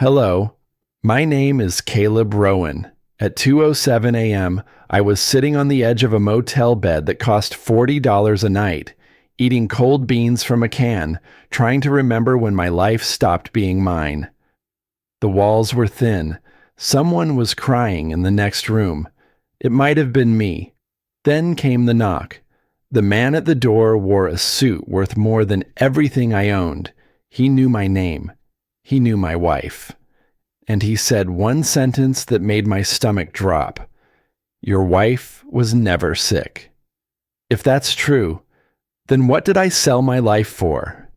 Hello, my name is Caleb Rowan. At 2:07 a.m., I was sitting on the edge of a motel bed that cost $40 a night, eating cold beans from a can, trying to remember when my life stopped being mine. The walls were thin. Someone was crying in the next room. It might have been me. Then came the knock. The man at the door wore a suit worth more than everything I owned. He knew my name. He knew my wife. And he said one sentence that made my stomach drop. Your wife was never sick. If that's true, then what did I sell my life for?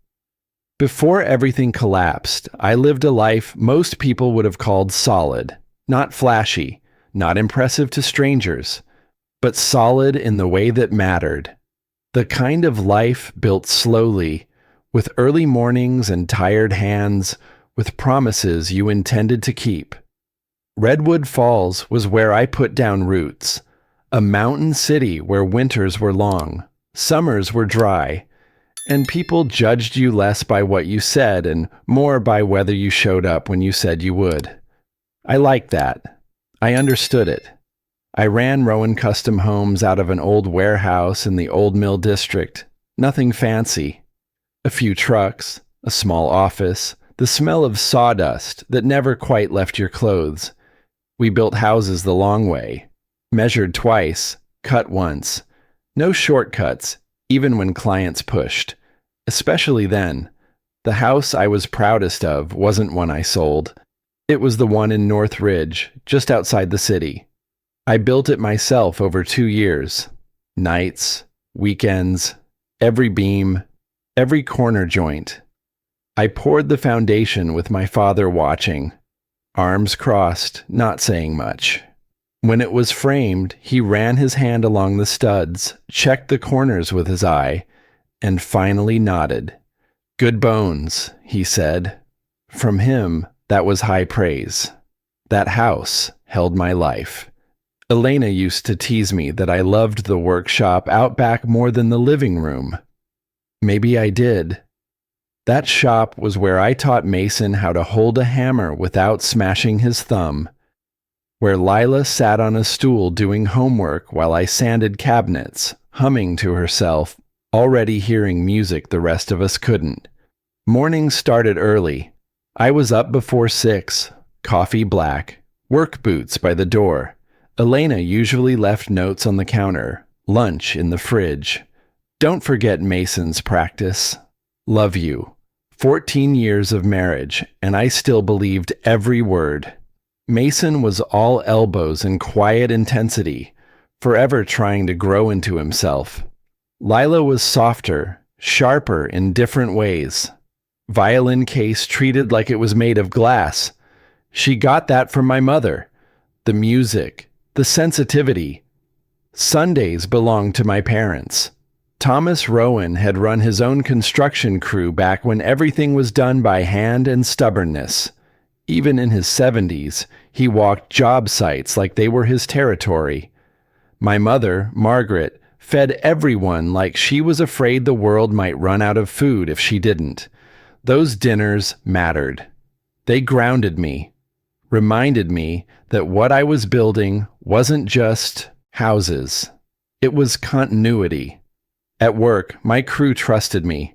Before everything collapsed, I lived a life most people would have called solid. Not flashy, not impressive to strangers, but solid in the way that mattered. The kind of life built slowly, with early mornings and tired hands, with promises you intended to keep. Redwood Falls was where I put down roots, a mountain city where winters were long, summers were dry, and people judged you less by what you said and more by whether you showed up when you said you would. I liked that. I understood it. I ran Rowan Custom Homes out of an old warehouse in the Old Mill District. Nothing fancy. A few trucks, a small office, the smell of sawdust that never quite left your clothes. We built houses the long way. Measured twice, cut once. No shortcuts, even when clients pushed. Especially then. The house I was proudest of wasn't one I sold. It was the one in North Ridge, just outside the city. I built it myself over 2 years. Nights, weekends, every beam, every corner joint. I poured the foundation with my father watching, arms crossed, not saying much. When it was framed, he ran his hand along the studs, checked the corners with his eye, and finally nodded. Good bones, he said. From him, that was high praise. That house held my life. Elena used to tease me that I loved the workshop out back more than the living room. Maybe I did. That shop was where I taught Mason how to hold a hammer without smashing his thumb, where Lila sat on a stool doing homework while I sanded cabinets, humming to herself, already hearing music the rest of us couldn't. Mornings started early. I was up before 6, coffee black, work boots by the door. Elena usually left notes on the counter, lunch in the fridge. Don't forget Mason's practice. Love you. 14 years of marriage, and I still believed every word. Mason was all elbows and quiet intensity, forever trying to grow into himself. Lila was softer, sharper in different ways. Violin case treated like it was made of glass. She got that from my mother. The music, the sensitivity. Sundays belonged to my parents. Thomas Rowan had run his own construction crew back when everything was done by hand and stubbornness. Even in his 70s, he walked job sites like they were his territory. My mother, Margaret, fed everyone like she was afraid the world might run out of food if she didn't. Those dinners mattered. They grounded me, reminded me that what I was building wasn't just houses. It was continuity. At work, my crew trusted me.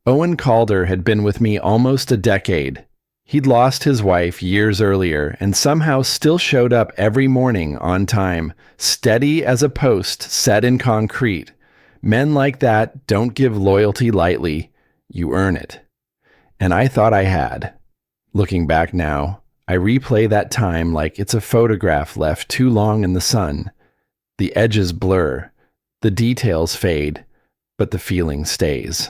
Owen Calder had been with me almost a decade. He'd lost his wife years earlier and somehow still showed up every morning on time, steady as a post set in concrete. Men like that don't give loyalty lightly. You earn it. And I thought I had. Looking back now, I replay that time like it's a photograph left too long in the sun. The edges blur, the details fade, but the feeling stays.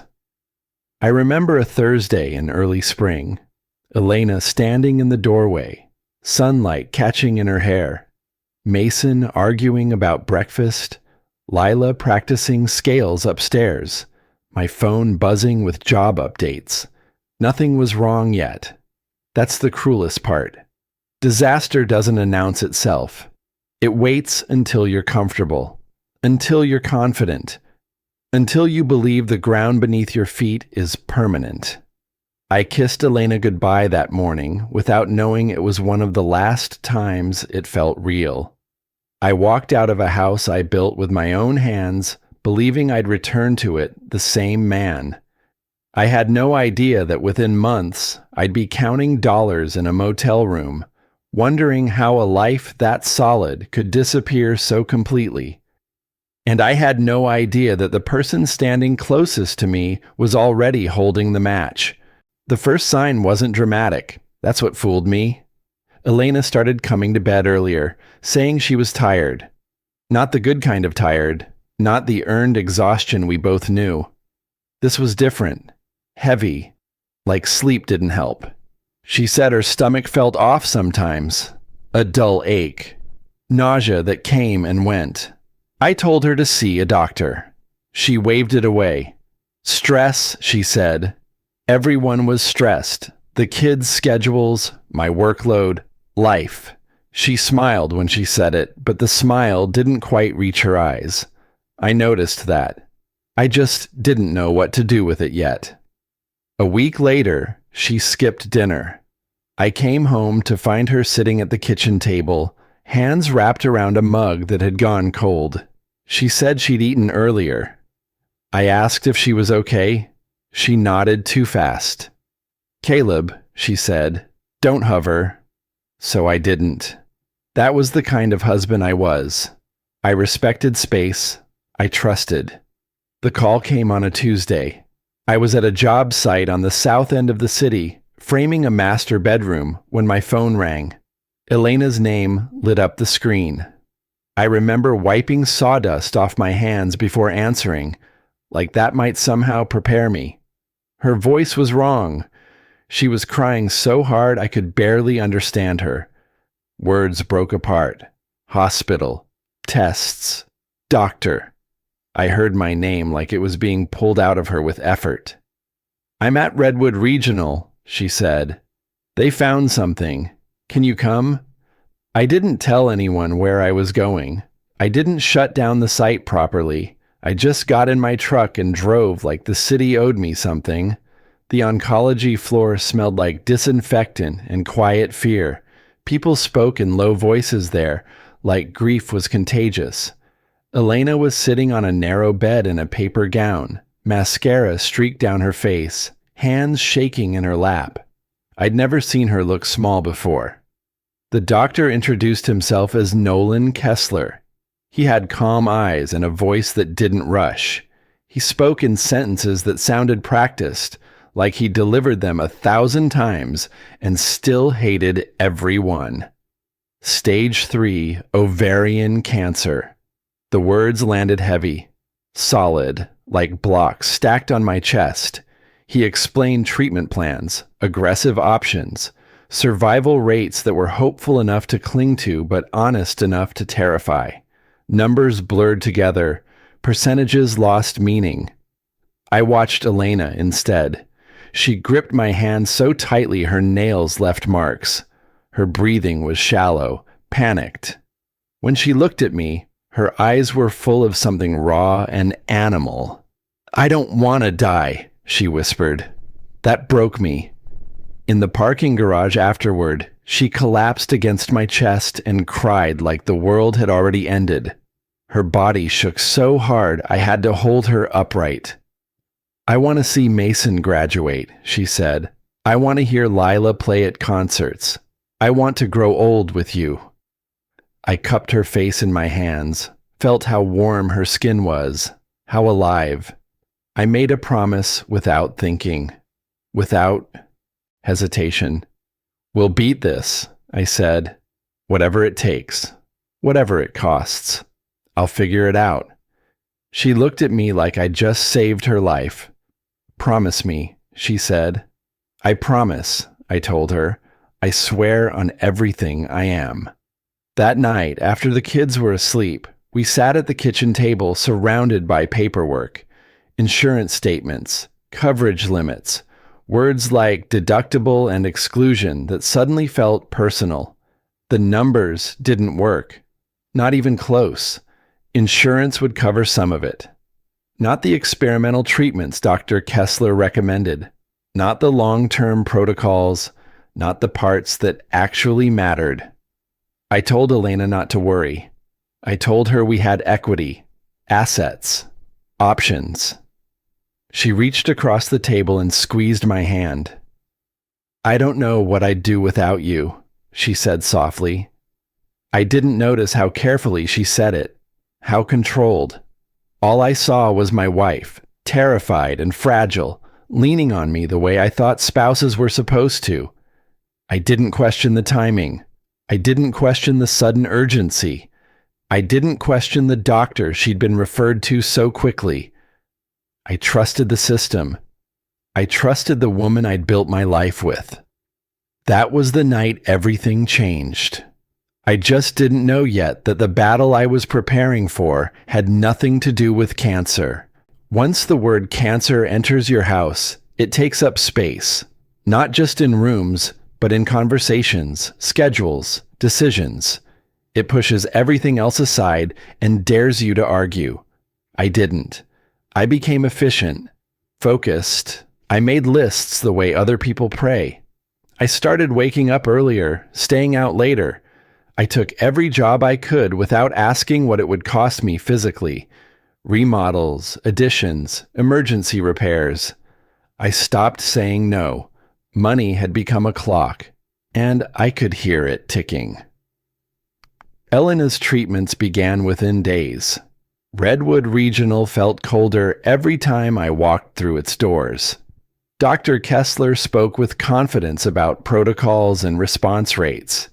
I remember a Thursday in early spring, Elena standing in the doorway, sunlight catching in her hair, Mason arguing about breakfast, Lila practicing scales upstairs, my phone buzzing with job updates. Nothing was wrong yet. That's the cruelest part. Disaster doesn't announce itself. It waits until you're comfortable, until you're confident, until you believe the ground beneath your feet is permanent. I kissed Elena goodbye that morning without knowing it was one of the last times it felt real. I walked out of a house I built with my own hands, believing I'd return to it the same man. I had no idea that within months I'd be counting dollars in a motel room, wondering how a life that solid could disappear so completely. And I had no idea that the person standing closest to me was already holding the match. The first sign wasn't dramatic. That's what fooled me. Elena started coming to bed earlier, saying she was tired. Not the good kind of tired, not the earned exhaustion we both knew. This was different, heavy, like sleep didn't help. She said her stomach felt off sometimes, a dull ache, nausea that came and went. I told her to see a doctor. She waved it away. Stress, she said. Everyone was stressed. The kids' schedules, my workload, life. She smiled when she said it, but the smile didn't quite reach her eyes. I noticed that. I just didn't know what to do with it yet. A week later, she skipped dinner. I came home to find her sitting at the kitchen table, hands wrapped around a mug that had gone cold. She said she'd eaten earlier. I asked if she was okay. She nodded too fast. "Caleb," she said, "don't hover." So I didn't. That was the kind of husband I was. I respected space. I trusted. The call came on a Tuesday. I was at a job site on the south end of the city, framing a master bedroom, when my phone rang. Elena's name lit up the screen. I remember wiping sawdust off my hands before answering, like that might somehow prepare me. Her voice was wrong. She was crying so hard I could barely understand her. Words broke apart. Hospital. Tests. Doctor. I heard my name like it was being pulled out of her with effort. "I'm at Redwood Regional," she said. "They found something. Can you come?" I didn't tell anyone where I was going. I didn't shut down the site properly. I just got in my truck and drove like the city owed me something. The oncology floor smelled like disinfectant and quiet fear. People spoke in low voices there, like grief was contagious. Elena was sitting on a narrow bed in a paper gown, mascara streaked down her face, hands shaking in her lap. I'd never seen her look small before. The doctor introduced himself as Nolan Kessler. He had calm eyes and a voice that didn't rush. He spoke in sentences that sounded practiced, like he delivered them 1,000 times and still hated every one. Stage 3, ovarian cancer. The words landed heavy, solid, like blocks stacked on my chest. He explained treatment plans, aggressive options, survival rates that were hopeful enough to cling to but honest enough to terrify. Numbers blurred together, percentages lost meaning. I watched Elena instead. She gripped my hand so tightly her nails left marks. Her breathing was shallow, panicked. When she looked at me, her eyes were full of something raw and animal. "I don't want to die," she whispered. That broke me. In the parking garage afterward, she collapsed against my chest and cried like the world had already ended. Her body shook so hard I had to hold her upright. "I want to see Mason graduate," she said. "I want to hear Lila play at concerts. I want to grow old with you." I cupped her face in my hands, felt how warm her skin was, how alive. I made a promise without thinking, without hesitation. "We'll beat this," I said. "Whatever it takes, whatever it costs. I'll figure it out." She looked at me like I'd just saved her life. "Promise me," she said. "I promise," I told her. "I swear on everything I am." That night, after the kids were asleep, we sat at the kitchen table surrounded by paperwork, insurance statements, coverage limits, words like deductible and exclusion that suddenly felt personal. The numbers didn't work. Not even close. Insurance would cover some of it. Not the experimental treatments Dr. Kessler recommended. Not the long-term protocols, not the parts that actually mattered. I told Elena not to worry. I told her we had equity, assets, options. She reached across the table and squeezed my hand. I don't know what I'd do without you, she said softly. I didn't notice how carefully she said it, how controlled. All I saw was my wife, terrified and fragile, leaning on me the way I thought spouses were supposed to. I didn't question the timing. I didn't question the sudden urgency. I didn't question the doctor she'd been referred to so quickly. I trusted the system. I trusted the woman I'd built my life with. That was the night everything changed. I just didn't know yet that the battle I was preparing for had nothing to do with cancer. Once the word cancer enters your house, it takes up space, not just in rooms, but in conversations, schedules, decisions. It pushes everything else aside and dares you to argue. I didn't. I became efficient, focused. I made lists the way other people pray. I started waking up earlier, staying out later. I took every job I could without asking what it would cost me physically. Remodels, additions, emergency repairs. I stopped saying no. Money had become a clock, and I could hear it ticking. Elena's treatments began within days. Redwood Regional felt colder every time I walked through its doors. Dr. Kessler spoke with confidence about protocols and response rates.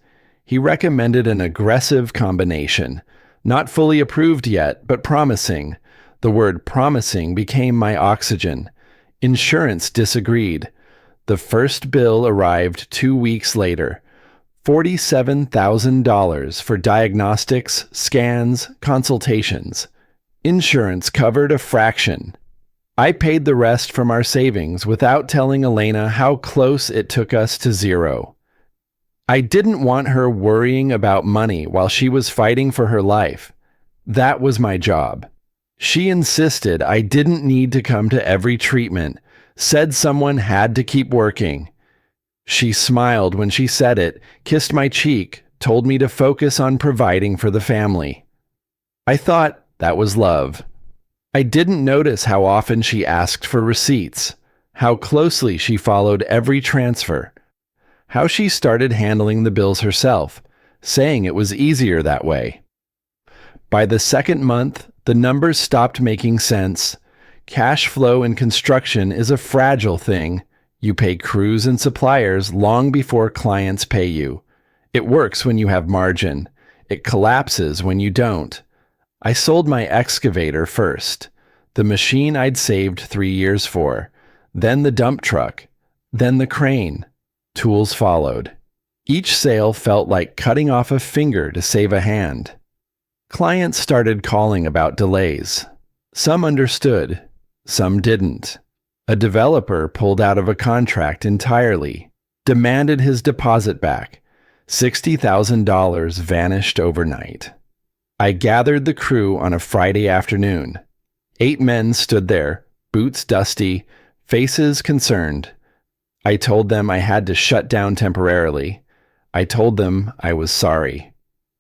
He recommended an aggressive combination, not fully approved yet, but promising. The word promising became my oxygen. Insurance disagreed. The first bill arrived 2 weeks later. $47,000 for diagnostics, scans, consultations. Insurance covered a fraction. I paid the rest from our savings without telling Elena how close it took us to zero. I didn't want her worrying about money while she was fighting for her life. That was my job. She insisted I didn't need to come to every treatment, said someone had to keep working. She smiled when she said it, kissed my cheek, told me to focus on providing for the family. I thought that was love. I didn't notice how often she asked for receipts, how closely she followed every transfer, how she started handling the bills herself, saying it was easier that way. By the second month, the numbers stopped making sense. Cash flow in construction is a fragile thing. You pay crews and suppliers long before clients pay you. It works when you have margin. It collapses when you don't. I sold my excavator first, the machine I'd saved 3 years for, then the dump truck, then the crane. Tools followed. Each sale felt like cutting off a finger to save a hand. Clients started calling about delays. Some understood, some didn't. A developer pulled out of a contract entirely, demanded his deposit back. $60,000 vanished overnight. I gathered the crew on a Friday afternoon. 8 men stood there, boots dusty, faces concerned. I told them I had to shut down temporarily. I told them I was sorry.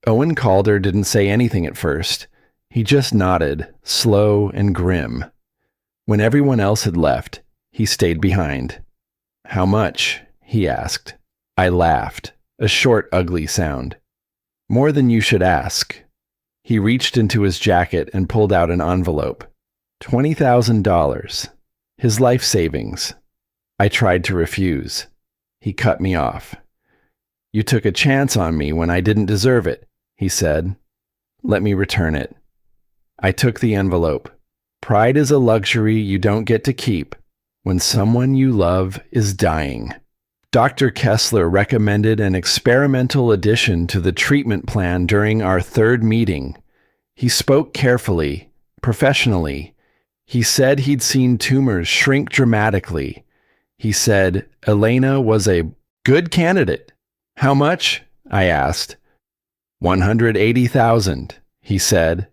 Owen Calder didn't say anything at first. He just nodded, slow and grim. When everyone else had left, he stayed behind. "How much?" he asked. I laughed, a short, ugly sound. "More than you should ask." He reached into his jacket and pulled out an envelope. $20,000. His life savings. I tried to refuse. He cut me off. "You took a chance on me when I didn't deserve it," he said. "Let me return it." I took the envelope. Pride is a luxury you don't get to keep when someone you love is dying. Dr. Kessler recommended an experimental addition to the treatment plan during our third meeting. He spoke carefully, professionally. He said he'd seen tumors shrink dramatically. He said Elena was a good candidate. "How much?" I asked. $180,000, he said.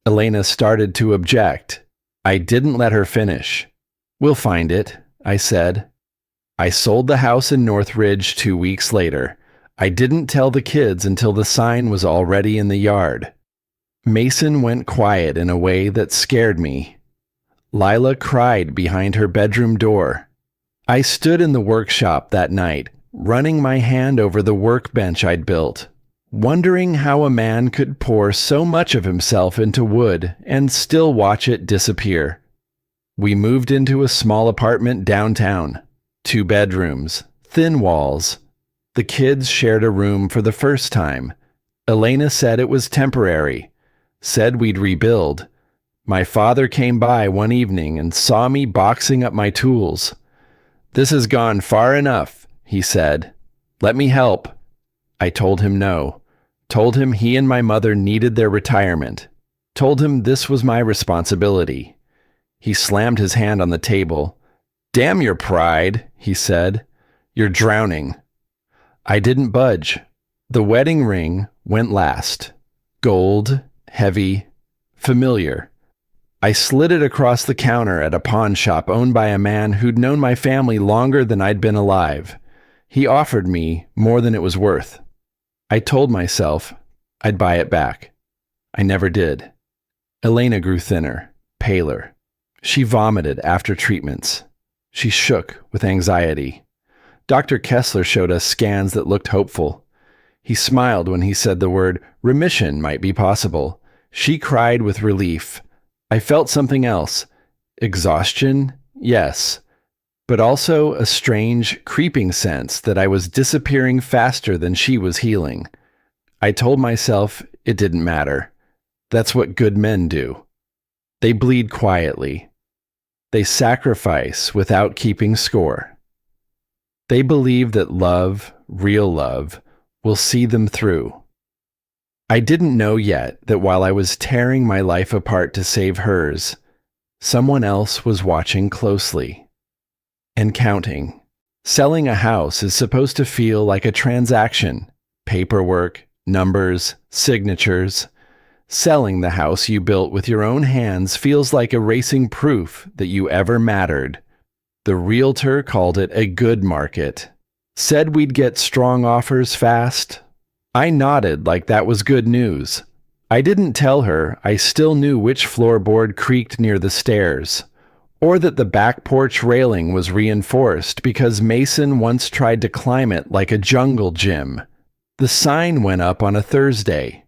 Elena started to object. I didn't let her finish. "We'll find it," I said. I sold the house in Northridge 2 weeks later. I didn't tell the kids until the sign was already in the yard. Mason went quiet in a way that scared me. Lila cried behind her bedroom door. I stood in the workshop that night, running my hand over the workbench I'd built, wondering how a man could pour so much of himself into wood and still watch it disappear. We moved into a small apartment downtown. 2 bedrooms, thin walls. The kids shared a room for the first time. Elena said it was temporary, said we'd rebuild. My father came by one evening and saw me boxing up my tools. "This has gone far enough," he said. "Let me help." I told him no. Told him he and my mother needed their retirement. Told him this was my responsibility. He slammed his hand on the table. "Damn your pride," he said. "You're drowning." I didn't budge. The wedding ring went last. Gold, heavy, familiar. I slid it across the counter at a pawn shop owned by a man who'd known my family longer than I'd been alive. He offered me more than it was worth. I told myself I'd buy it back. I never did. Elena grew thinner, paler. She vomited after treatments. She shook with anxiety. Dr. Kessler showed us scans that looked hopeful. He smiled when he said the word remission might be possible. She cried with relief. I felt something else. Exhaustion? Yes. But also a strange, creeping sense that I was disappearing faster than she was healing. I told myself it didn't matter. That's what good men do. They bleed quietly. They sacrifice without keeping score. They believe that love, real love, will see them through. I didn't know yet that while I was tearing my life apart to save hers, someone else was watching closely and counting. Selling a house is supposed to feel like a transaction. Paperwork, numbers, signatures. Selling the house you built with your own hands feels like erasing proof that you ever mattered. The realtor called it a good market. Said we'd get strong offers fast. I nodded like that was good news. I didn't tell her I still knew which floorboard creaked near the stairs, or that the back porch railing was reinforced because Mason once tried to climb it like a jungle gym. The sign went up on a Thursday.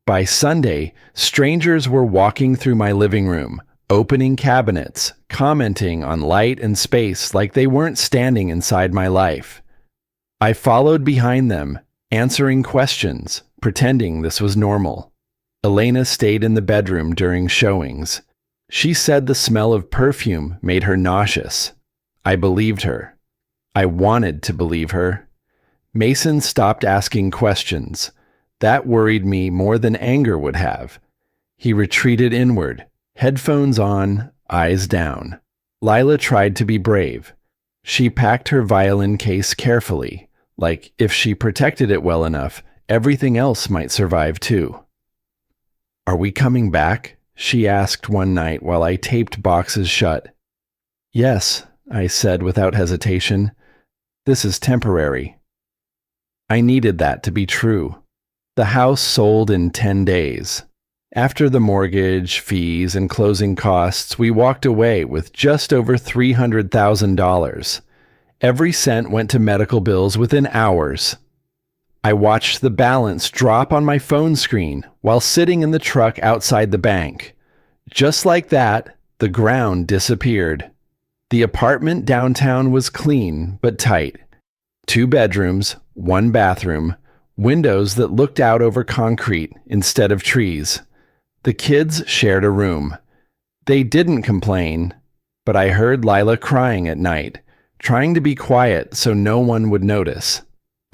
By Sunday, strangers were walking through my living room, opening cabinets, commenting on light and space like they weren't standing inside my life. I followed behind them, answering questions, pretending this was normal. Elena stayed in the bedroom during showings. She said the smell of perfume made her nauseous. I believed her. I wanted to believe her. Mason stopped asking questions. That worried me more than anger would have. He retreated inward, headphones on, eyes down. Lila tried to be brave. She packed her violin case carefully, like if she protected it well enough, everything else might survive too. "Are we coming back?" she asked one night while I taped boxes shut. "Yes," I said without hesitation. "This is temporary." I needed that to be true. The house sold in 10 days. After the mortgage, fees, and closing costs, we walked away with just over $300,000. Every cent went to medical bills within hours. I watched the balance drop on my phone screen while sitting in the truck outside the bank. Just like that, the ground disappeared. The apartment downtown was clean but tight. 2 bedrooms, 1 bathroom, windows that looked out over concrete instead of trees. The kids shared a room. They didn't complain, but I heard Lila crying at night, trying to be quiet so no one would notice.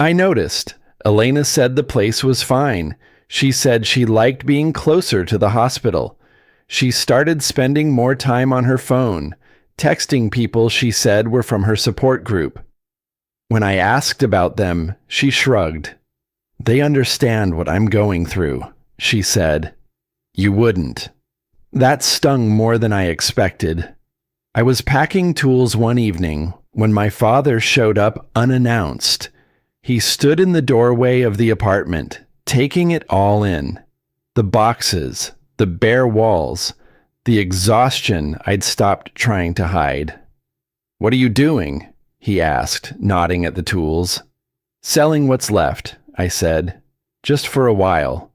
I noticed. Elena said the place was fine. She said she liked being closer to the hospital. She started spending more time on her phone, texting people she said were from her support group. When I asked about them, she shrugged. "They understand what I'm going through," she said. "You wouldn't." That stung more than I expected. I was packing tools one evening when my father showed up unannounced. He stood in the doorway of the apartment, taking it all in. The boxes, the bare walls, the exhaustion I'd stopped trying to hide. "What are you doing?" he asked, nodding at the tools. "Selling what's left," I said, "just for a while."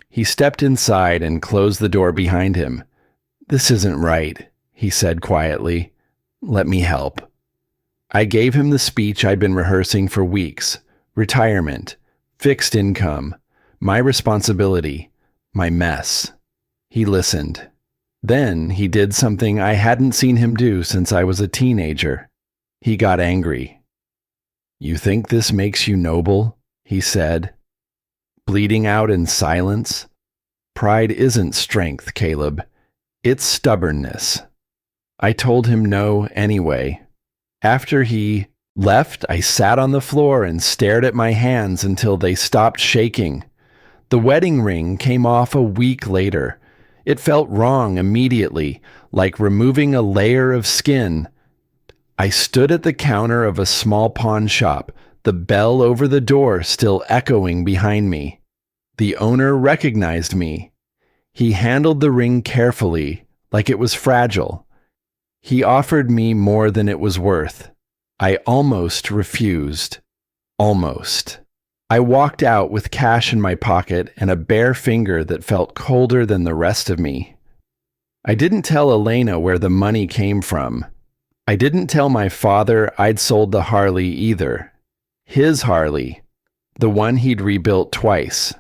He stepped inside and closed the door behind him. "This isn't right," he said quietly. "Let me help." I gave him the speech I'd been rehearsing for weeks. Retirement, fixed income, my responsibility, my mess. He listened. Then he did something I hadn't seen him do since I was a teenager. He got angry. "You think this makes you noble?" he said, bleeding out in silence. "Pride isn't strength, Caleb. It's stubbornness." I told him no anyway. After he left, I sat on the floor and stared at my hands until they stopped shaking. The wedding ring came off a week later. It felt wrong immediately, like removing a layer of skin. I stood at the counter of a small pawn shop, the bell over the door still echoing behind me. The owner recognized me. He handled the ring carefully, like it was fragile. He offered me more than it was worth. I almost refused. Almost. I walked out with cash in my pocket and a bare finger that felt colder than the rest of me. I didn't tell Elena where the money came from. I didn't tell my father I'd sold the Harley either. His Harley, the one he'd rebuilt twice.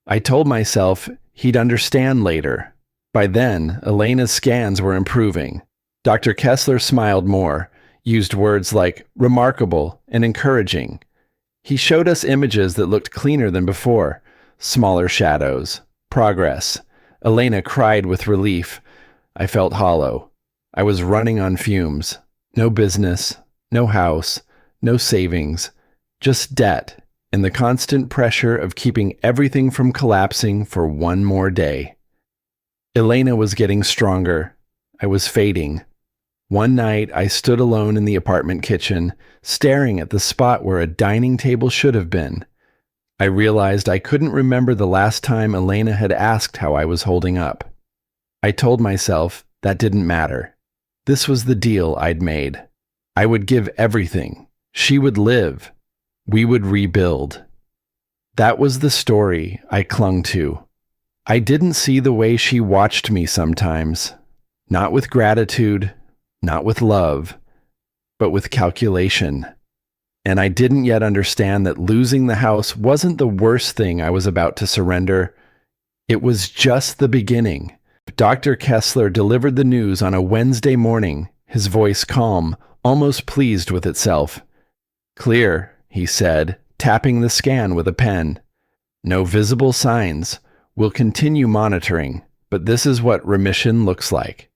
I told myself he'd understand later. By then, Elena's scans were improving. Dr. Kessler smiled more, used words like remarkable and encouraging. He showed us images that looked cleaner than before. Smaller shadows. Progress. Elena cried with relief. I felt hollow. I was running on fumes. No business, no house, no savings, just debt and the constant pressure of keeping everything from collapsing for one more day. Elena was getting stronger. I was fading. One night, I stood alone in the apartment kitchen, staring at the spot where a dining table should have been. I realized I couldn't remember the last time Elena had asked how I was holding up. I told myself that didn't matter. This was the deal I'd made. I would give everything. She would live. We would rebuild. That was the story I clung to. I didn't see the way she watched me sometimes. Not with gratitude, not with love, but with calculation. And I didn't yet understand that losing the house wasn't the worst thing I was about to surrender. It was just the beginning. Dr. Kessler delivered the news on a Wednesday morning, his voice calm, almost pleased with itself. "Clear," he said, tapping the scan with a pen. "No visible signs. We'll continue monitoring, but this is what remission looks like."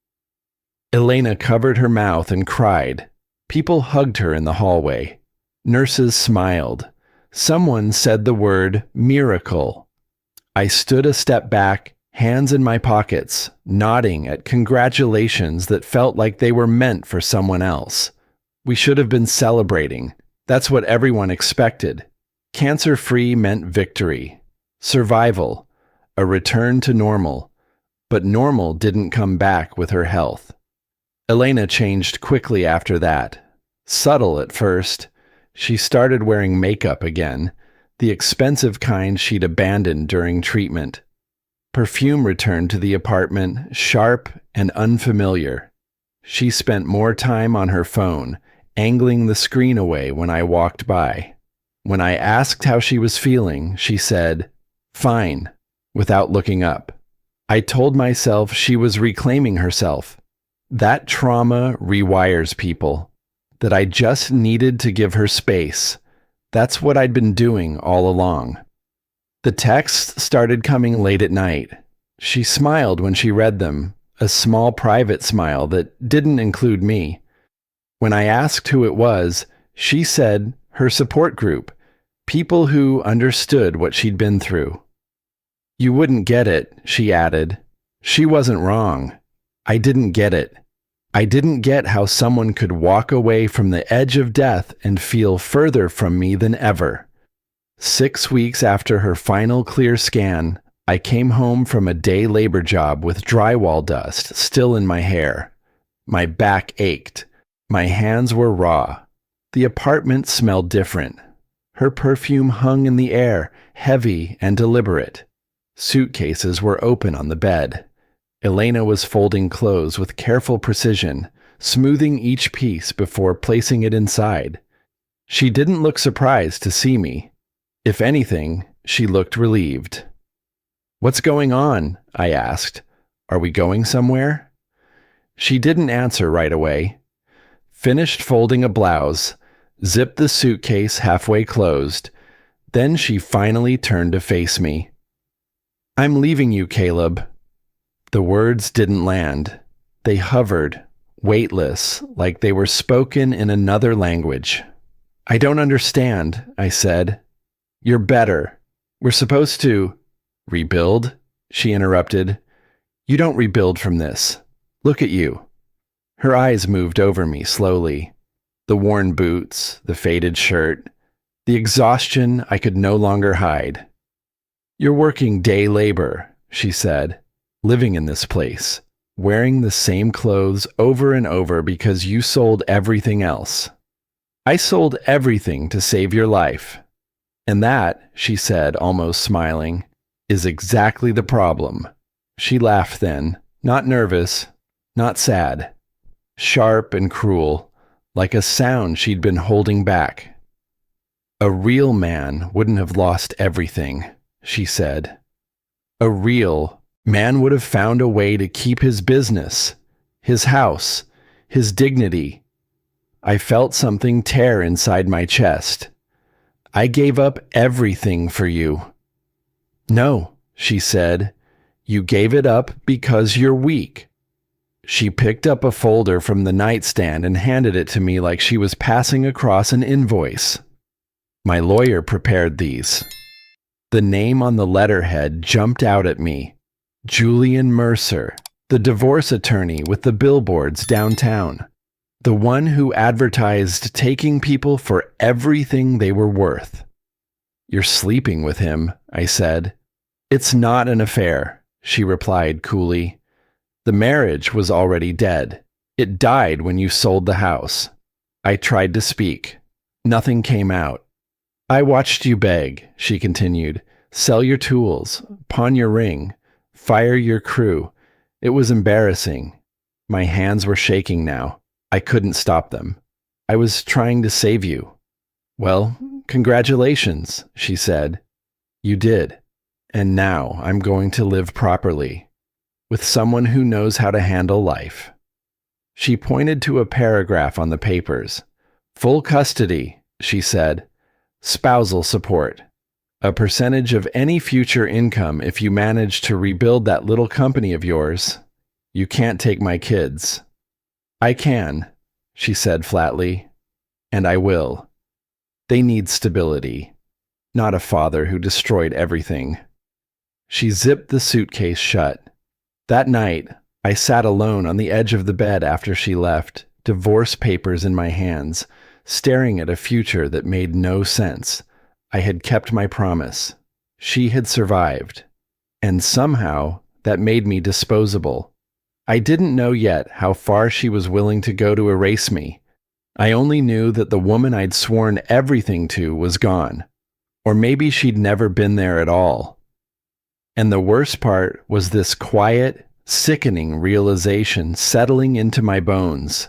Elena covered her mouth and cried. People hugged her in the hallway. Nurses smiled. Someone said the word miracle. I stood a step back, hands in my pockets, nodding at congratulations that felt like they were meant for someone else. We should have been celebrating. That's what everyone expected. Cancer-free meant victory, survival, a return to normal. But normal didn't come back with her health. Elena changed quickly after that. Subtle at first. She started wearing makeup again, the expensive kind she'd abandoned during treatment. Perfume returned to the apartment, sharp and unfamiliar. She spent more time on her phone, angling the screen away when I walked by. When I asked how she was feeling, she said, "Fine," without looking up. I told myself she was reclaiming herself. That trauma rewires people. That I just needed to give her space. That's what I'd been doing all along. The texts started coming late at night. She smiled when she read them, a small private smile that didn't include me. When I asked who it was, she said her support group, people who understood what she'd been through. "You wouldn't get it," she added. She wasn't wrong. I didn't get it. I didn't get how someone could walk away from the edge of death and feel further from me than ever. 6 weeks after her final clear scan, I came home from a day labor job with drywall dust still in my hair. My back ached. My hands were raw. The apartment smelled different. Her perfume hung in the air, heavy and deliberate. Suitcases were open on the bed. Elena was folding clothes with careful precision, smoothing each piece before placing it inside. She didn't look surprised to see me. If anything, she looked relieved. "What's going on?" I asked. "Are we going somewhere?" She didn't answer right away. Finished folding a blouse, zipped the suitcase halfway closed. Then she finally turned to face me. "I'm leaving you, Caleb." The words didn't land. They hovered, weightless, like they were spoken in another language. "I don't understand," I said. "You're better. We're supposed to—" "Rebuild?" she interrupted. "You don't rebuild from this. Look at you." Her eyes moved over me slowly. The worn boots, the faded shirt, the exhaustion I could no longer hide. "You're working day labor," she said, "living in this place, wearing the same clothes over and over because you sold everything else. I sold everything to save your life. And that," she said, almost smiling, "is exactly the problem." She laughed then, not nervous, not sad. Sharp and cruel, like a sound she'd been holding back. "A real man wouldn't have lost everything," she said. "A real man would have found a way to keep his business, his house, his dignity." I felt something tear inside my chest. "I gave up everything for you." "No," she said, "you gave it up because you're weak." She picked up a folder from the nightstand and handed it to me like she was passing across an invoice. "My lawyer prepared these." The name on the letterhead jumped out at me. Julian Mercer, the divorce attorney with the billboards downtown. The one who advertised taking people for everything they were worth. "You're sleeping with him," I said. "It's not an affair," she replied coolly. "The marriage was already dead. It died when you sold the house." I tried to speak. Nothing came out. "I watched you beg," she continued. "Sell your tools, pawn your ring, fire your crew. It was embarrassing. My hands were shaking now. I couldn't stop them. I was trying to save you." "Well, congratulations," she said. "You did. And now I'm going to live properly, with someone who knows how to handle life." She pointed to a paragraph on the papers. "Full custody," she said. "Spousal support. A percentage of any future income if you manage to rebuild that little company of yours. You can't take my kids." "I can," she said flatly. "And I will. They need stability, not a father who destroyed everything." She zipped the suitcase shut. That night, I sat alone on the edge of the bed after she left, divorce papers in my hands, staring at a future that made no sense. I had kept my promise. She had survived. And somehow, that made me disposable. I didn't know yet how far she was willing to go to erase me. I only knew that the woman I'd sworn everything to was gone. Or maybe she'd never been there at all. And the worst part was this quiet, sickening realization settling into my bones.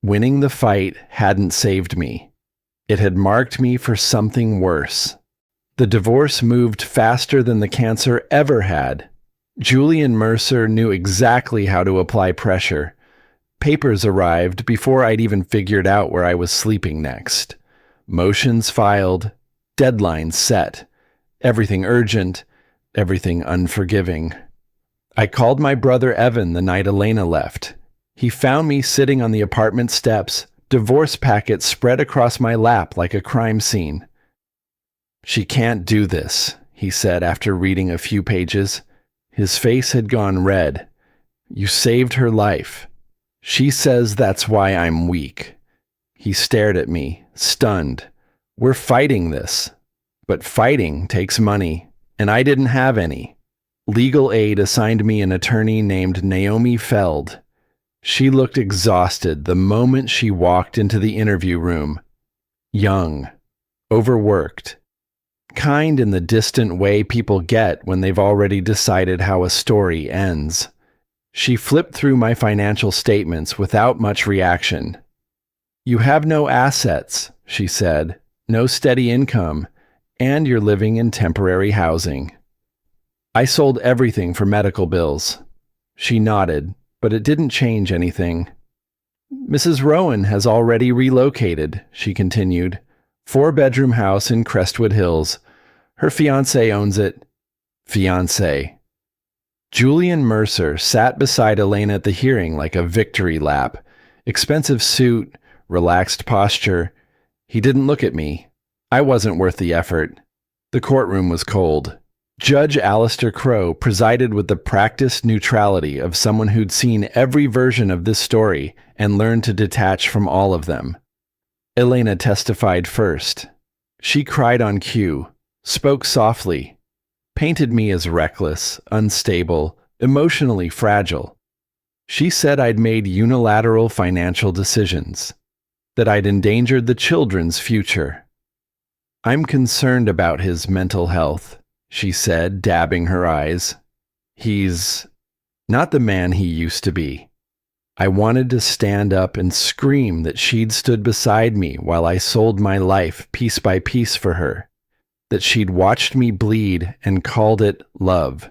Winning the fight hadn't saved me. It had marked me for something worse. The divorce moved faster than the cancer ever had. Julian Mercer knew exactly how to apply pressure. Papers arrived before I'd even figured out where I was sleeping next. Motions filed, deadlines set, everything urgent, everything unforgiving. I called my brother Evan the night Elena left. He found me sitting on the apartment steps, divorce packets spread across my lap like a crime scene. "She can't do this," he said after reading a few pages. His face had gone red. "You saved her life. She says that's why I'm weak. He stared at me, stunned. We're fighting this. But fighting takes money, and I didn't have any. Legal aid assigned me an attorney named Naomi Feld. She looked exhausted the moment she walked into the interview room. Young, overworked, kind in the distant way people get when they've already decided how a story ends. She flipped through my financial statements without much reaction. You have no assets, she said, no steady income, and you're living in temporary housing. I sold everything for medical bills. She nodded, but it didn't change anything. Mrs. Rowan has already relocated, she continued. 4-bedroom house in Crestwood Hills. Her fiancé owns it. Fiancé. Julian Mercer sat beside Elena at the hearing like a victory lap. Expensive suit, relaxed posture. He didn't look at me. I wasn't worth the effort. The courtroom was cold. Judge Alistair Crowe presided with the practiced neutrality of someone who'd seen every version of this story and learned to detach from all of them. Elena testified first. She cried on cue, spoke softly, painted me as reckless, unstable, emotionally fragile. She said I'd made unilateral financial decisions, that I'd endangered the children's future. I'm concerned about his mental health, she said, dabbing her eyes. He's not the man he used to be. I wanted to stand up and scream that she'd stood beside me while I sold my life piece by piece for her, that she'd watched me bleed and called it love.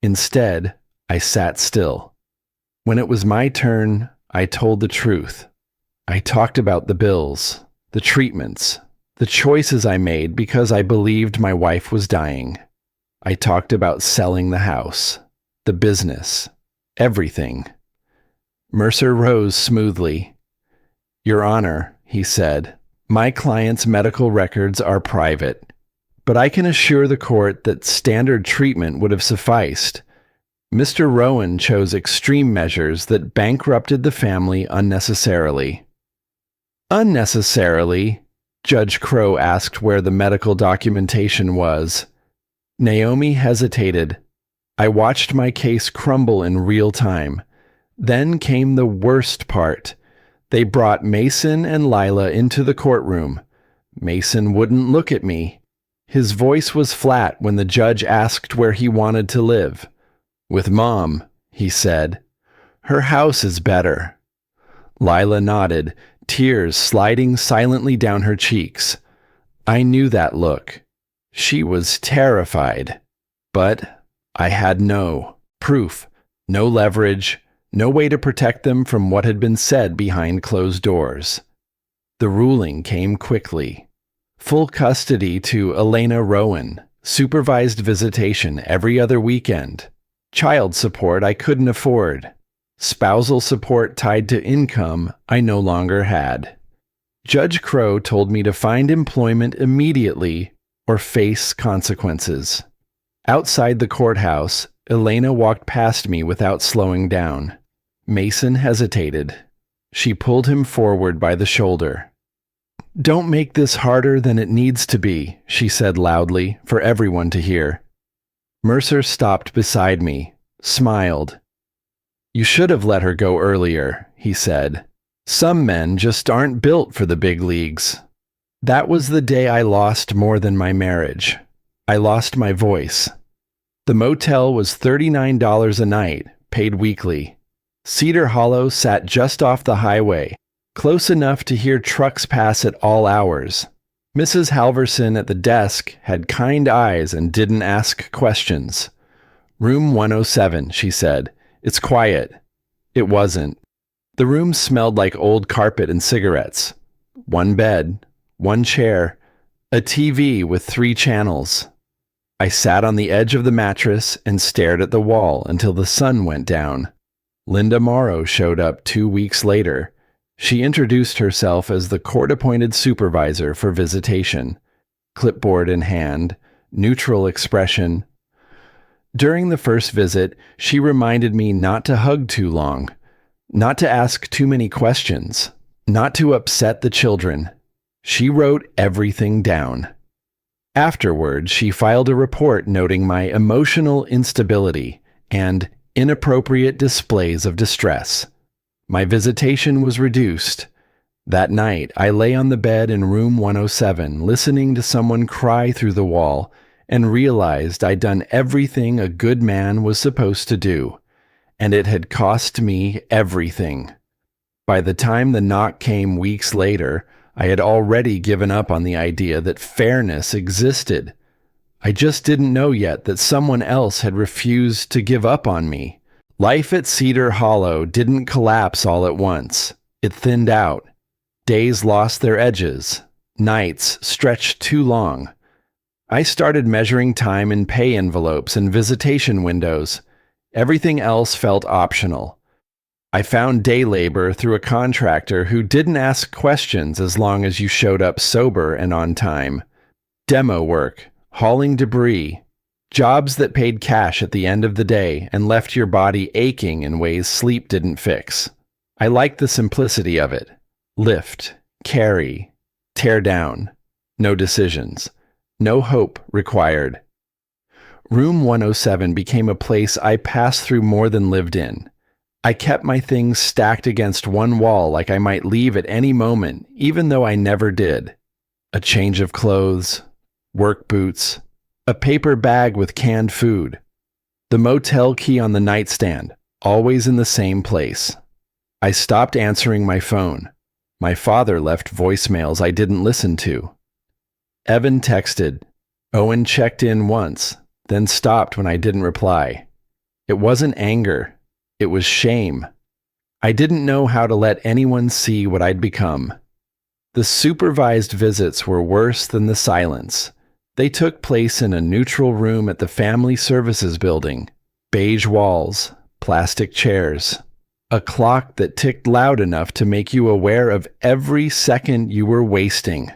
Instead, I sat still. When it was my turn, I told the truth. I talked about the bills, the treatments, the choices I made because I believed my wife was dying. I talked about selling the house, the business, everything. Mercer rose smoothly. Your Honor, he said, my client's medical records are private, but I can assure the court that standard treatment would have sufficed. Mr. Rowan chose extreme measures that bankrupted the family unnecessarily. Unnecessarily? Judge Crowe asked where the medical documentation was. Naomi hesitated. I watched my case crumble in real time. Then came the worst part. They brought Mason and Lila into the courtroom. Mason wouldn't look at me. His voice was flat when the judge asked where he wanted to live. With Mom, he said. Her house is better. Lila nodded, tears sliding silently down her cheeks. I knew that look. She was terrified. But I had no proof, no leverage, no way to protect them from what had been said behind closed doors. The ruling came quickly. Full custody to Elena Rowan, supervised visitation every other weekend, child support I couldn't afford, spousal support tied to income I no longer had. Judge Crowe told me to find employment immediately or face consequences. Outside the courthouse, Elena walked past me without slowing down. Mason hesitated. She pulled him forward by the shoulder. Don't make this harder than it needs to be, she said loudly, for everyone to hear. Mercer stopped beside me, smiled. You should have let her go earlier, he said. Some men just aren't built for the big leagues. That was the day I lost more than my marriage. I lost my voice. The motel was $39 a night, paid weekly. Cedar Hollow sat just off the highway, close enough to hear trucks pass at all hours. Mrs. Halverson at the desk had kind eyes and didn't ask questions. Room 107, she said. It's quiet. It wasn't. The room smelled like old carpet and cigarettes. One bed, one chair, a TV with 3 channels. I sat on the edge of the mattress and stared at the wall until the sun went down. Linda Morrow showed up 2 weeks later. She introduced herself as the court-appointed supervisor for visitation. Clipboard in hand, neutral expression. During the first visit, she reminded me not to hug too long. not to ask too many questions, not to upset the children. She wrote everything down. Afterward, she filed a report noting my emotional instability and inappropriate displays of distress. My visitation was reduced. That night, I lay on the bed in room 107, listening to someone cry through the wall, and realized I'd done everything a good man was supposed to do, and it had cost me everything. By the time the knock came weeks later, I had already given up on the idea that fairness existed. I just didn't know yet that someone else had refused to give up on me. Life at Cedar Hollow didn't collapse all at once. It thinned out. Days lost their edges. Nights stretched too long. I started measuring time in pay envelopes and visitation windows. Everything else felt optional. I found day labor through a contractor who didn't ask questions as long as you showed up sober and on time. Demo work, hauling debris, jobs that paid cash at the end of the day and left your body aching in ways sleep didn't fix. I liked the simplicity of it. Lift, carry, tear down. No decisions. No hope required. Room 107 became a place I passed through more than lived in. I kept my things stacked against one wall like I might leave at any moment, even though I never did. A change of clothes, work boots, a paper bag with canned food, the motel key on the nightstand, always in the same place. I stopped answering my phone. My father left voicemails I didn't listen to. Evan texted. Owen checked in once, then stopped when I didn't reply. It wasn't anger. It was shame. I didn't know how to let anyone see what I'd become. The supervised visits were worse than the silence. They took place in a neutral room at the Family Services Building. Beige walls, plastic chairs, a clock that ticked loud enough to make you aware of every second you were wasting.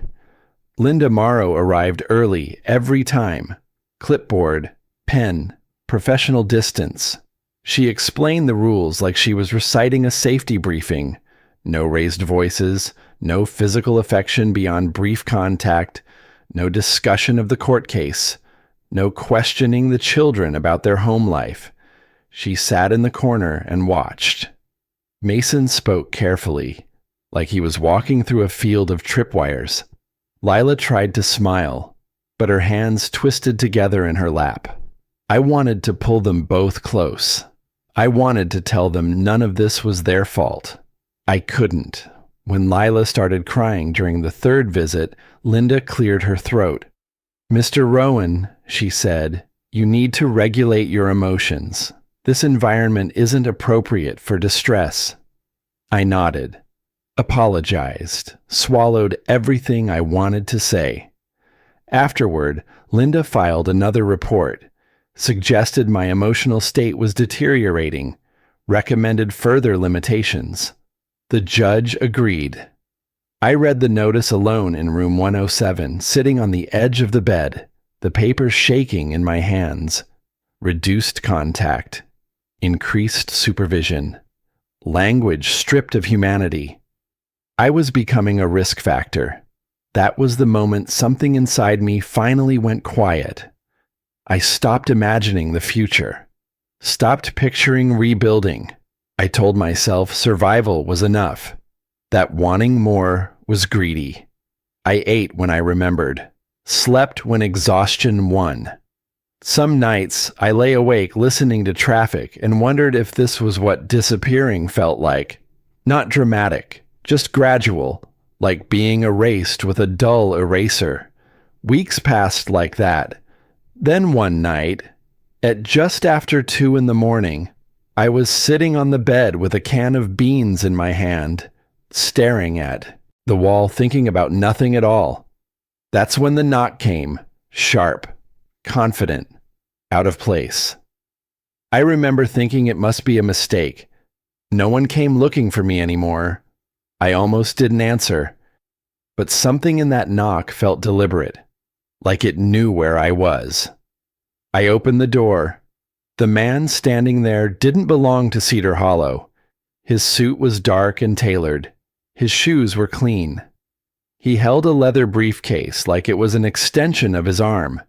Linda Morrow arrived early every time. Clipboard, pen, professional distance. She explained the rules like she was reciting a safety briefing. No raised voices, no physical affection beyond brief contact, no discussion of the court case, no questioning the children about their home life. She sat in the corner and watched. Mason spoke carefully, like he was walking through a field of tripwires. Lila tried to smile, but her hands twisted together in her lap. I wanted to pull them both close. I wanted to tell them none of this was their fault. I couldn't. When Lila started crying during the third visit, Linda cleared her throat. "Mr. Rowan," she said, "you need to regulate your emotions. This environment isn't appropriate for distress." I nodded, apologized, swallowed everything I wanted to say. Afterward, Linda filed another report, suggested my emotional state was deteriorating, recommended further limitations. The judge agreed. I read the notice alone in room 107, sitting on the edge of the bed, the paper shaking in my hands. Reduced contact. Increased supervision. Language stripped of humanity. I was becoming a risk factor. That was the moment something inside me finally went quiet. I stopped imagining the future. Stopped picturing rebuilding. I told myself survival was enough. That wanting more was greedy. I ate when I remembered. Slept when exhaustion won. Some nights, I lay awake listening to traffic and wondered if this was what disappearing felt like. Not dramatic, just gradual, like being erased with a dull eraser. Weeks passed like that. Then one night, at just after 2 a.m, I was sitting on the bed with a can of beans in my hand, staring at the wall, thinking about nothing at all. That's when the knock came, sharp, confident, out of place. I remember thinking it must be a mistake. No one came looking for me anymore. I almost didn't answer. But something in that knock felt deliberate, like it knew where I was. I opened the door. The man standing there didn't belong to Cedar Hollow. His suit was dark and tailored. His shoes were clean. He held a leather briefcase like it was an extension of his arm.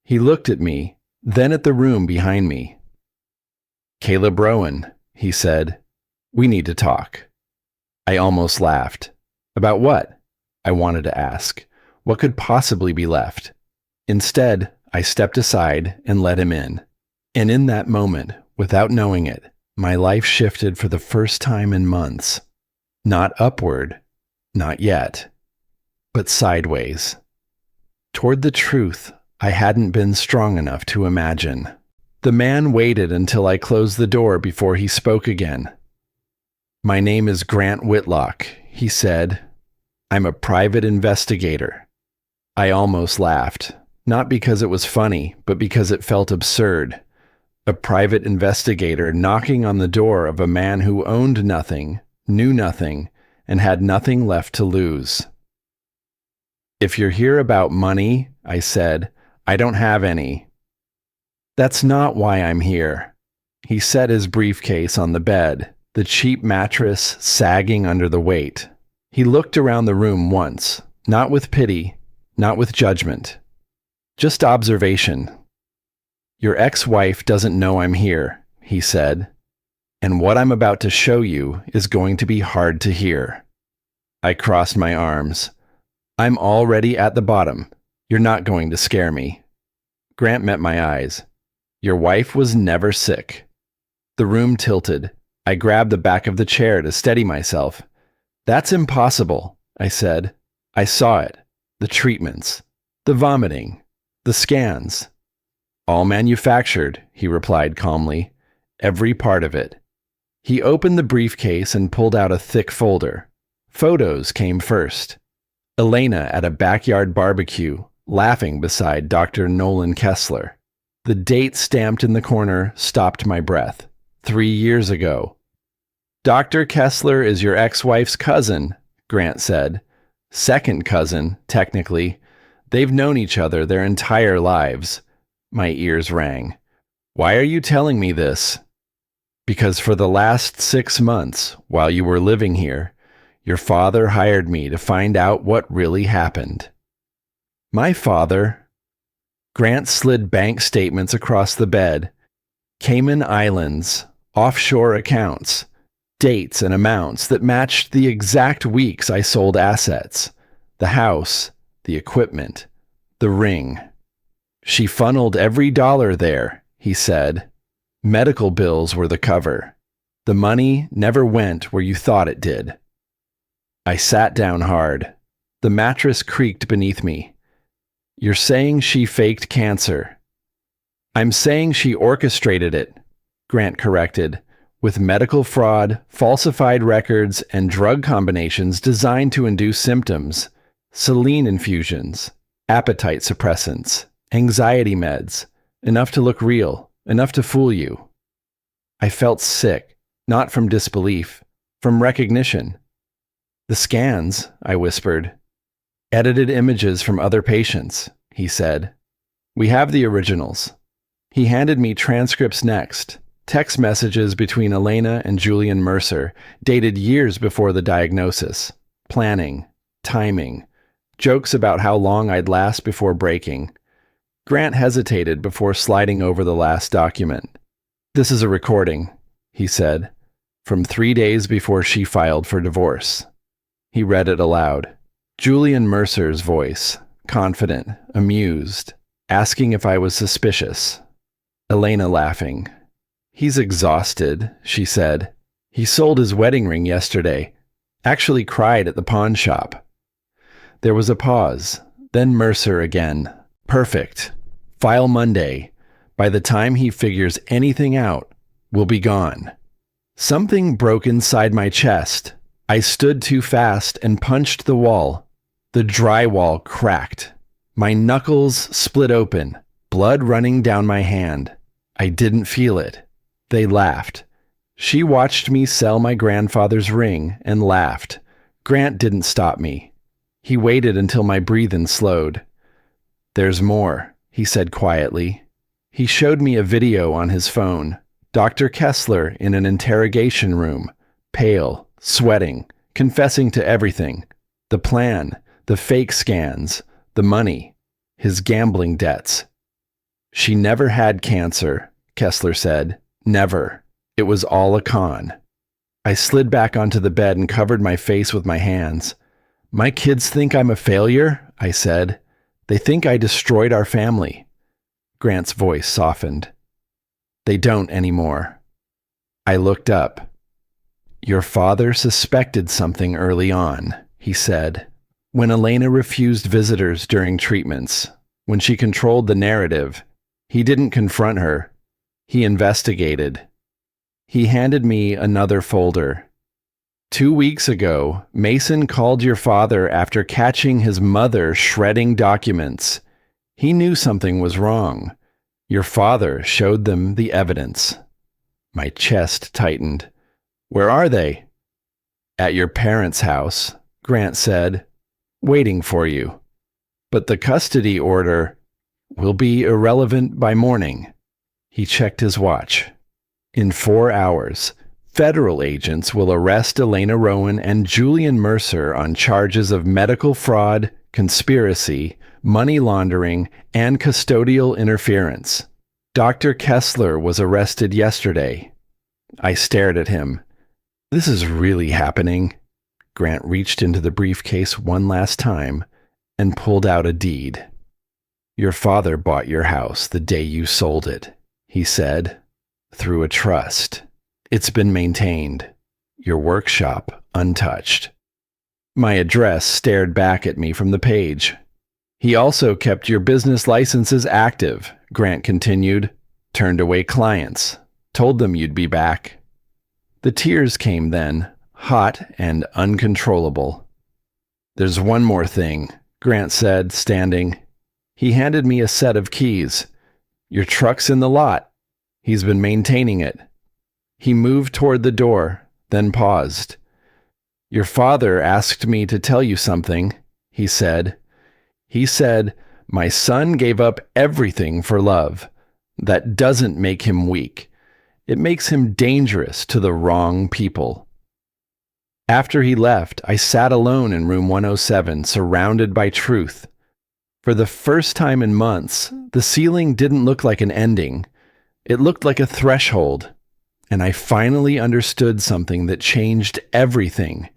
He looked at me, then at the room behind me. "Caleb Rowan," he said, "we need to talk." I almost laughed. About what? I wanted to ask. What could possibly be left? Instead, I stepped aside and let him in. And in that moment, without knowing it, my life shifted for the first time in months. Not upward, not yet, but sideways. Toward the truth I hadn't been strong enough to imagine. The man waited until I closed the door before he spoke again. "My name is Grant Whitlock," he said. "I'm a private investigator." I almost laughed, not because it was funny, but because it felt absurd. A private investigator knocking on the door of a man who owned nothing, knew nothing, and had nothing left to lose. "If you're here about money," I said, "I don't have any." "That's not why I'm here." He set his briefcase on the bed, the cheap mattress sagging under the weight. He looked around the room once, not with pity, not with judgment, just observation. "Your ex-wife doesn't know I'm here," he said, "and what I'm about to show you is going to be hard to hear." I crossed my arms. "I'm already at the bottom. You're not going to scare me." Grant met my eyes. "Your wife was never sick." The room tilted. I grabbed the back of the chair to steady myself. "That's impossible," I said. "I saw it. The treatments. The vomiting. The scans." "All manufactured," he replied calmly. "Every part of it." He opened the briefcase and pulled out a thick folder. Photos came first. Elena at a backyard barbecue, laughing beside Dr. Nolan Kessler. The date stamped in the corner stopped my breath. 3 years ago. "Dr. Kessler is your ex-wife's cousin," Grant said. "Second cousin, technically. They've known each other their entire lives." My ears rang. "Why are you telling me this?" "Because for the last 6 months, while you were living here, your father hired me to find out what really happened." "My father?" Grant slid bank statements across the bed. Cayman Islands, offshore accounts, dates and amounts that matched the exact weeks I sold assets. The house, the equipment, the ring. "She funneled every dollar there," he said. "Medical bills were the cover. The money never went where you thought it did." I sat down hard. The mattress creaked beneath me. "You're saying she faked cancer." "I'm saying she orchestrated it," Grant corrected, "with medical fraud, falsified records, and drug combinations designed to induce symptoms. Saline infusions, appetite suppressants, anxiety meds, enough to look real, enough to fool you." I felt sick, not from disbelief, from recognition. "The scans," I whispered. "Edited images from other patients," he said. "We have the originals." He handed me transcripts next, text messages between Elena and Julian Mercer, dated years before the diagnosis. Planning, timing, jokes about how long I'd last before breaking. Grant hesitated before sliding over the last document. "This is a recording," he said, "from 3 days before she filed for divorce." He read it aloud. Julian Mercer's voice, confident, amused, asking if I was suspicious. Elena laughing. "He's exhausted," she said. "He sold his wedding ring yesterday. Actually cried at the pawn shop." There was a pause, then Mercer again. "Perfect. File Monday. By the time he figures anything out, we'll be gone." Something broke inside my chest. I stood too fast and punched the wall. The drywall cracked. My knuckles split open, blood running down my hand. I didn't feel it. They laughed. She watched me sell my grandfather's ring and laughed. Grant didn't stop me. He waited until my breathing slowed. "There's more," he said quietly. He showed me a video on his phone. Dr. Kessler in an interrogation room. pale, sweating, confessing to everything. The plan, the fake scans, the money, his gambling debts. She never had cancer, Kessler said. Never. It was all a con. I slid back onto the bed and covered my face with my hands. My kids think I'm a failure, I said. They think I destroyed our family. Grant's voice softened. They don't anymore. I looked up. Your father suspected something early on, he said. When Elena refused visitors during treatments, when she controlled the narrative, he didn't confront her. He investigated. He handed me another folder. 2 weeks ago, Mason called your father after catching his mother shredding documents. He knew something was wrong. Your father showed them the evidence. My chest tightened. Where are they? At your parents' house, Grant said, waiting for you. But the custody order will be irrelevant by morning. He checked his watch. In 4 hours, federal agents will arrest Elena Rowan and Julian Mercer on charges of medical fraud, conspiracy, money laundering, and custodial interference. Dr. Kessler was arrested yesterday. I stared at him. This is really happening. Grant reached into the briefcase one last time and pulled out a deed. Your father bought your house the day you sold it, he said, through a trust. It's been maintained. Your workshop untouched. My address stared back at me from the page. He also kept your business licenses active, Grant continued, turned away clients, told them you'd be back. The tears came then, hot and uncontrollable. There's one more thing, Grant said, standing. He handed me a set of keys. Your truck's in the lot. He's been maintaining it. He moved toward the door, then paused. Your father asked me to tell you something, he said. He said, my son gave up everything for love. That doesn't make him weak. It makes him dangerous to the wrong people. After he left, I sat alone in room 107, surrounded by truth. For the first time in months, the ceiling didn't look like an ending. It looked like a threshold. And I finally understood something that changed everything.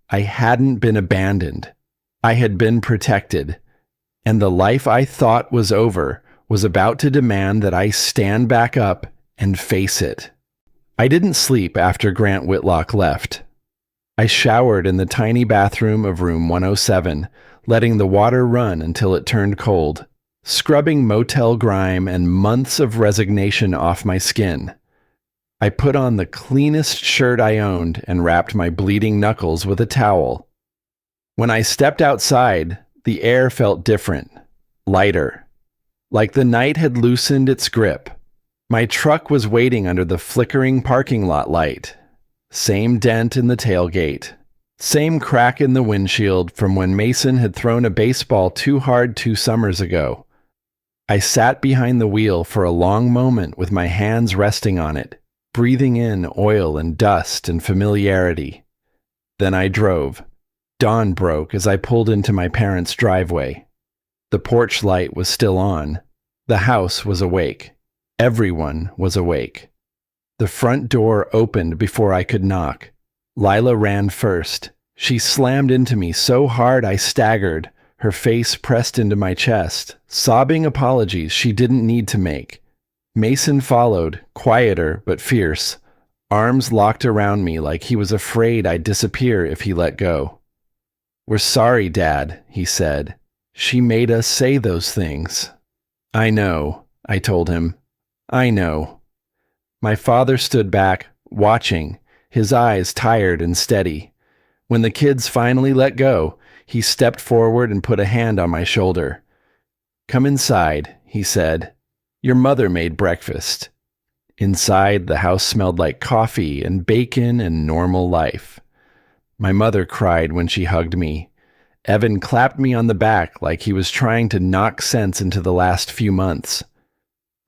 I hadn't been abandoned. I had been protected. And the life I thought was over was about to demand that I stand back up and face it. I didn't sleep after Grant Whitlock left. I showered in the tiny bathroom of room 107, letting the water run until it turned cold, scrubbing motel grime and months of resignation off my skin. I put on the cleanest shirt I owned and wrapped my bleeding knuckles with a towel. When I stepped outside, the air felt different, lighter, like the night had loosened its grip. My truck was waiting under the flickering parking lot light. Same dent in the tailgate. Same crack in the windshield from when Mason had thrown a baseball too hard 2 summers ago. I sat behind the wheel for a long moment with my hands resting on it, breathing in oil and dust and familiarity. Then I drove. Dawn broke as I pulled into my parents' driveway. The porch light was still on. The house was awake. Everyone was awake. The front door opened before I could knock. Lila ran first. She slammed into me so hard I staggered, her face pressed into my chest, sobbing apologies she didn't need to make. Mason followed, quieter but fierce, arms locked around me like he was afraid I'd disappear if he let go. We're sorry, Dad, he said. She made us say those things. I know, I told him. I know. My father stood back, watching, his eyes tired and steady. When the kids finally let go, he stepped forward and put a hand on my shoulder. Come inside, he said. Your mother made breakfast. Inside, the house smelled like coffee and bacon and normal life. My mother cried when she hugged me. Evan clapped me on the back like he was trying to knock sense into the last few months.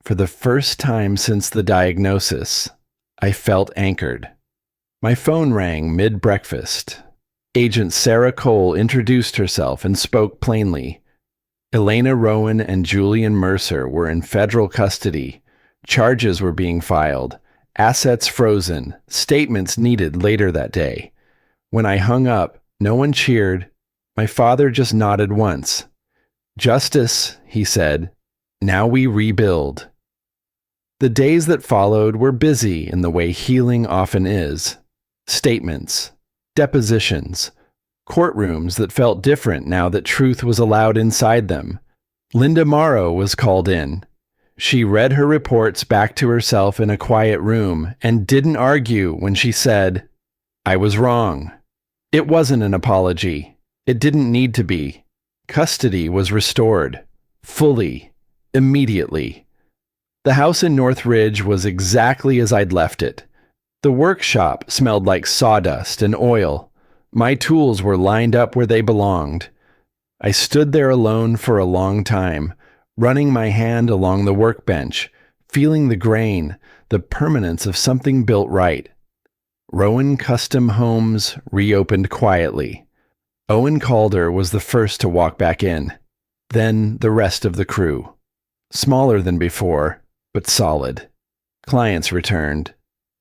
For the first time since the diagnosis, I felt anchored. My phone rang mid-breakfast. Agent Sarah Cole introduced herself and spoke plainly. Elena Rowan and Julian Mercer were in federal custody. Charges were being filed, assets frozen, statements needed later that day. When I hung up, no one cheered. My father just nodded once. "Justice," he said. "Now we rebuild." The days that followed were busy in the way healing often is. Statements, depositions, courtrooms that felt different now that truth was allowed inside them. Linda Morrow was called in. She read her reports back to herself in a quiet room and didn't argue when she said, "I was wrong." It wasn't an apology. It didn't need to be. Custody was restored. Fully. Immediately. The house in Northridge was exactly as I'd left it. The workshop smelled like sawdust and oil. My tools were lined up where they belonged. I stood there alone for a long time, running my hand along the workbench, feeling the grain, the permanence of something built right. Rowan Custom Homes reopened quietly. Owen Calder was the first to walk back in. Then the rest of the crew. Smaller than before, but solid. Clients returned.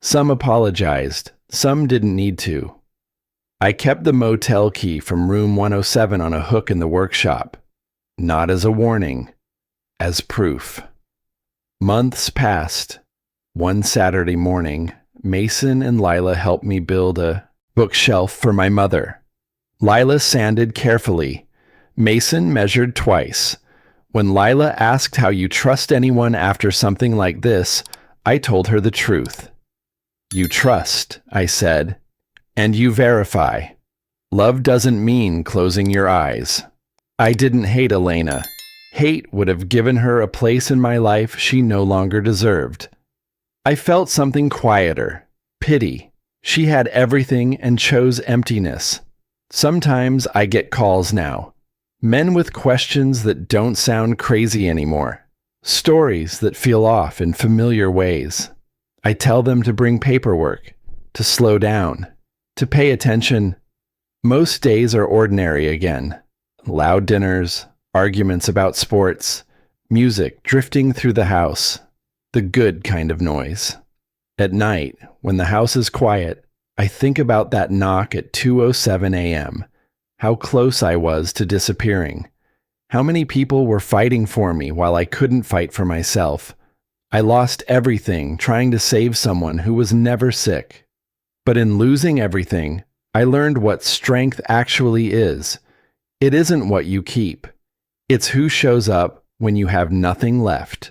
Some apologized. Some didn't need to. I kept the motel key from room 107 on a hook in the workshop. Not as a warning, as proof. Months passed. One Saturday morning, Mason and Lila helped me build a bookshelf for my mother. Lila sanded carefully. Mason measured twice. When Lila asked how you trust anyone after something like this, I told her the truth. "You trust," I said, "and you verify. Love doesn't mean closing your eyes." I didn't hate Elena. Hate would have given her a place in my life she no longer deserved. I felt something quieter, pity. She had everything and chose emptiness. Sometimes I get calls now. Men with questions that don't sound crazy anymore. Stories that feel off in familiar ways. I tell them to bring paperwork, to slow down, to pay attention. Most days are ordinary again. Loud dinners, arguments about sports, music drifting through the house. The good kind of noise. At night, when the house is quiet, I think about that knock at 2:07 a.m., how close I was to disappearing. How many people were fighting for me while I couldn't fight for myself. I lost everything trying to save someone who was never sick. But in losing everything, I learned what strength actually is. It isn't what you keep. It's who shows up when you have nothing left.